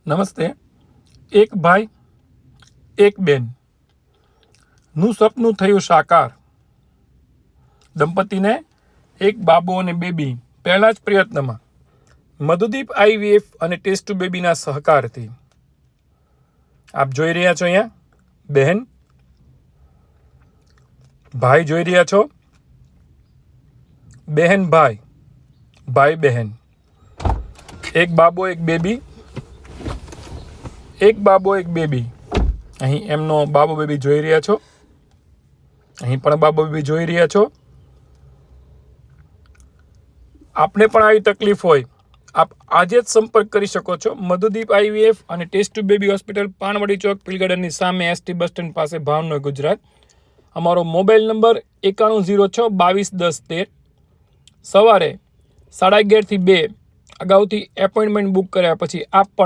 નમસ્તે. એક ભાઈ એક બેન નું સપનું થયું સાકાર. દંપતીને એક બાબો અને બેબી પહેલા જ પ્રયત્નમાં મધુદીપ આઈવીએફ અને ટેસ્ટ ટુ બેબીના સહકારથી. આપ જોઈ રહ્યા છો અહીંયા બહેન, ભાઈ જોઈ રહ્યા છો, બહેન ભાઈ, ભાઈ બહેન, એક બાબો એક બેબી, એક બાબો એક બેબી. અહીં એમનો બાબો બેબી જોઈ રહ્યા છો, અહીં પણ બાબો બેબી જોઈ રહ્યા છો. આપને પણ આવી તકલીફ હોય, આપ આજે જ સંપર્ક કરી શકો છો. મધુદીપ આઈવીએફ અને test tube baby hospital, Panwadi Chowk, Pil ગાર્ડનની સામે, એસટી બસ સ્ટેન્ડ પાસે, ભાવનગર, ગુજરાત. અમારો મોબાઈલ નંબર 9106221013. સવારે 11:30 થી 2 અગાઉથી એપોઇન્ટમેન્ટ બુક કર્યા પછી આપ પણ